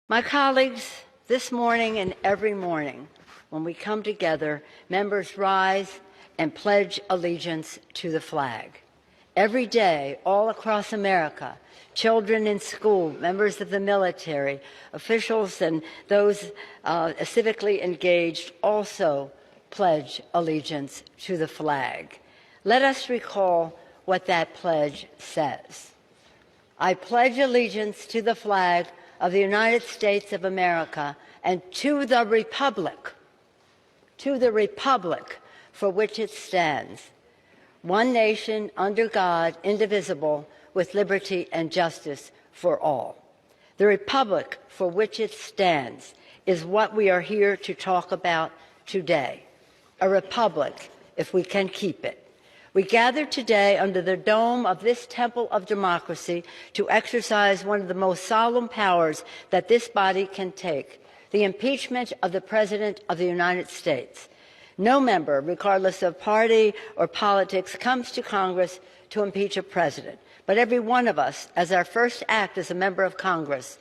My colleagues, this morning and every morning, when we come together, members rise and pledge allegiance to the flag. Every day, all across America, children in school, members of the military, officials, and those civically engaged also pledge allegiance to the flag. Let us recall what that pledge says. I pledge allegiance to the flag of the United States of America and to the republic for which it stands, one nation under God, indivisible, with liberty and justice for all. The republic for which it stands is what we are here to talk about today. A republic, if we can keep it. We gather today under the dome of this temple of democracy to exercise one of the most solemn powers that this body can take, the impeachment of the President of the United States. No member, regardless of party or politics, comes to Congress to impeach a president. But every one of us, as our first act as a member of Congress,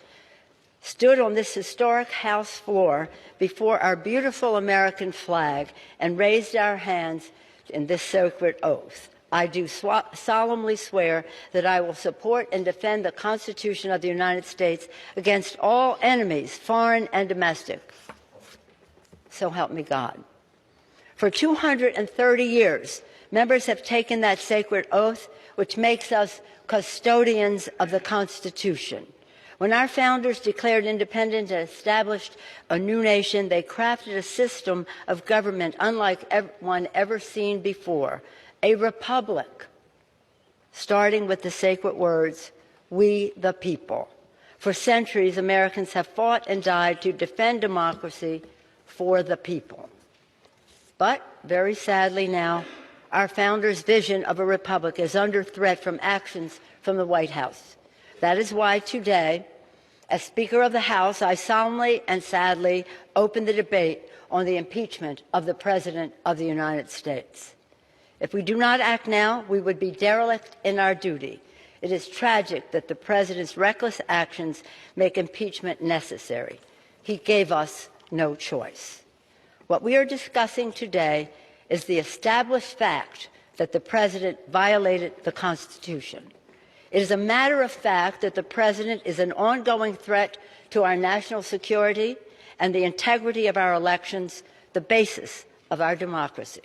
stood on this historic House floor before our beautiful American flag and raised our hands in this sacred oath. I do solemnly swear that I will support and defend the Constitution of the United States against all enemies, foreign and domestic. So help me God. For 230 years, members have taken that sacred oath, which makes us custodians of the Constitution. When our founders declared independence and established a new nation, they crafted a system of government unlike one ever seen before, a republic, starting with the sacred words, "We the people." For centuries, Americans have fought and died to defend democracy for the people. But, very sadly now, our founders' vision of a republic is under threat from actions from the White House. That is why today, as Speaker of the House, I solemnly and sadly open the debate on the impeachment of the President of the United States. If we do not act now, we would be derelict in our duty. It is tragic that the President's reckless actions make impeachment necessary. He gave us no choice. What we are discussing today is the established fact that the President violated the Constitution. It is a matter of fact that the President is an ongoing threat to our national security and the integrity of our elections, the basis of our democracy.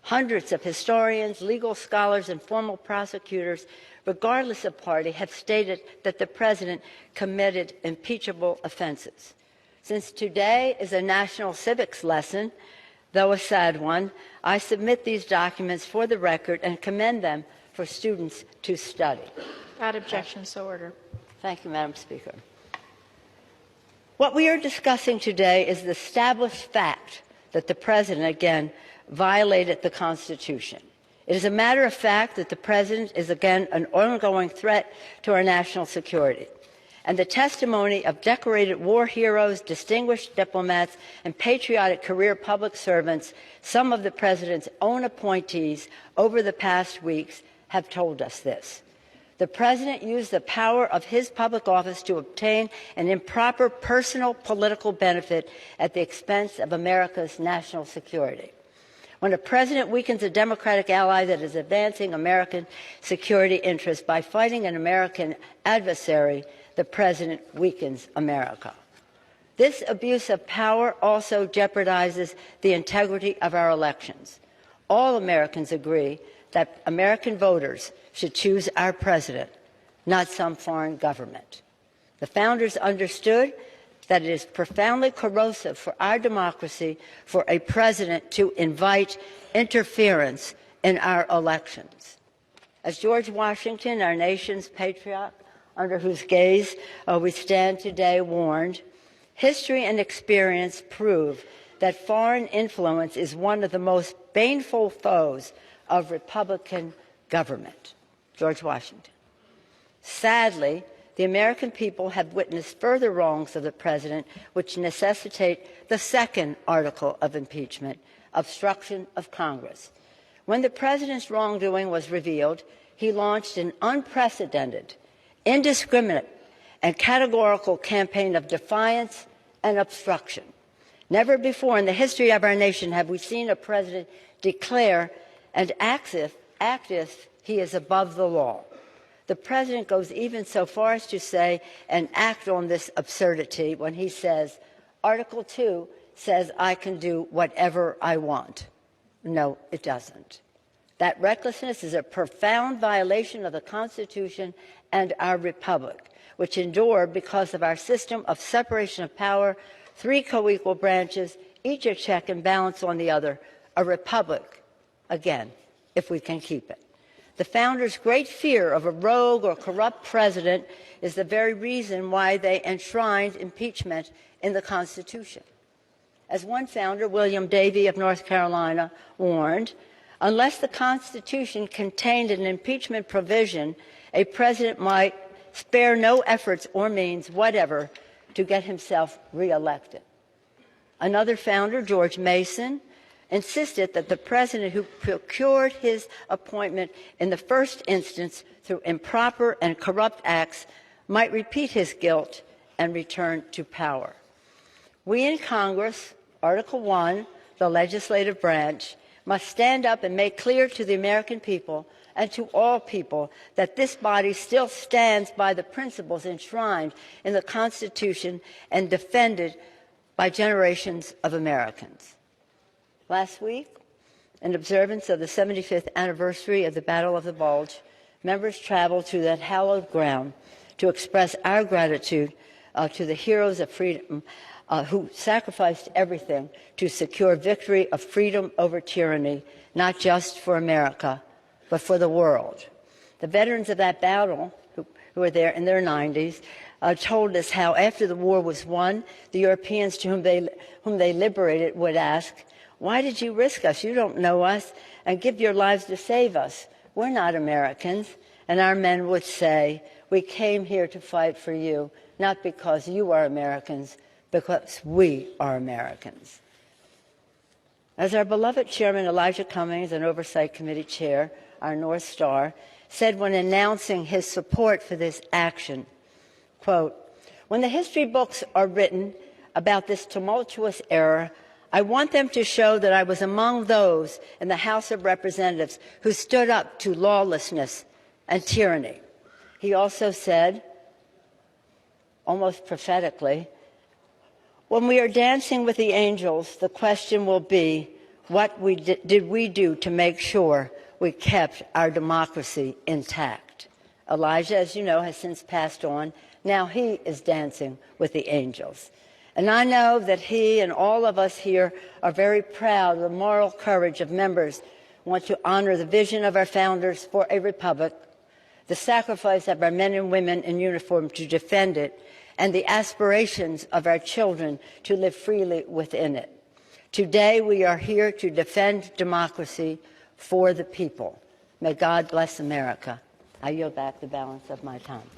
Hundreds of historians, legal scholars, and former prosecutors, regardless of party, have stated that the President committed impeachable offenses. Since today is a national civics lesson, though a sad one, I submit these documents for the record and commend them for students to study. Without objection, so ordered. Thank you, Madam Speaker. What we are discussing today is the established fact that the President, again, violated the Constitution. It is a matter of fact that the President is, again, an ongoing threat to our national security. And the testimony of decorated war heroes, distinguished diplomats, and patriotic career public servants, some of the President's own appointees over the past weeks, have told us this. The President used the power of his public office to obtain an improper personal political benefit at the expense of America's national security. When a president weakens a Democratic ally that is advancing American security interests by fighting an American adversary, the President weakens America. This abuse of power also jeopardizes the integrity of our elections. All Americans agree that American voters should choose our president, not some foreign government. The founders understood that it is profoundly corrosive for our democracy for a president to invite interference in our elections. As George Washington, our nation's patriot, under whose gaze we stand today, warned, history and experience prove that foreign influence is one of the most baneful foes of Republican government. George Washington. Sadly, the American people have witnessed further wrongs of the President which necessitate the second article of impeachment, obstruction of Congress. When the President's wrongdoing was revealed, he launched an unprecedented, indiscriminate, and categorical campaign of defiance and obstruction. Never before in the history of our nation have we seen a president declare and act if he is above the law. The president goes even so far as to say and act on this absurdity when he says, Article 2 says I can do whatever I want. No, it doesn't. That recklessness is a profound violation of the Constitution and our republic, which endure because of our system of separation of power, 3 co-equal branches, each a check and balance on the other, a republic, again, if we can keep it. The founders' great fear of a rogue or corrupt president is the very reason why they enshrined impeachment in the Constitution. As one founder, William Davey of North Carolina, warned, unless the Constitution contained an impeachment provision, a president might spare no efforts or means whatever to get himself reelected. Another founder, George Mason, insisted that the president who procured his appointment in the first instance through improper and corrupt acts might repeat his guilt and return to power. We in Congress, Article 1, the legislative branch, must stand up and make clear to the American people and to all people that this body still stands by the principles enshrined in the Constitution and defended by generations of Americans. Last week, in observance of the 75th anniversary of the Battle of the Bulge, members traveled to that hallowed ground to express our gratitude to the heroes of freedom who sacrificed everything to secure victory of freedom over tyranny, not just for America, but for the world. The veterans of that battle, who were there in their 90s, told us how after the war was won, the Europeans to whom they liberated would ask, why did you risk us? You don't know us, and give your lives to save us. We're not Americans. And our men would say, we came here to fight for you, not because you are Americans, because we are Americans. As our beloved Chairman Elijah Cummings, an Oversight Committee Chair, our North Star, said when announcing his support for this action, quote, when the history books are written about this tumultuous era, I want them to show that I was among those in the House of Representatives who stood up to lawlessness and tyranny. He also said, almost prophetically, when we are dancing with the angels, the question will be, what did we do to make sure we kept our democracy intact? Elijah, as you know, has since passed on. Now he is dancing with the angels. And I know that he and all of us here are very proud of the moral courage of members who want to honor the vision of our founders for a republic, the sacrifice of our men and women in uniform to defend it, and the aspirations of our children to live freely within it. Today we are here to defend democracy for the people. May God bless America. I yield back the balance of my time.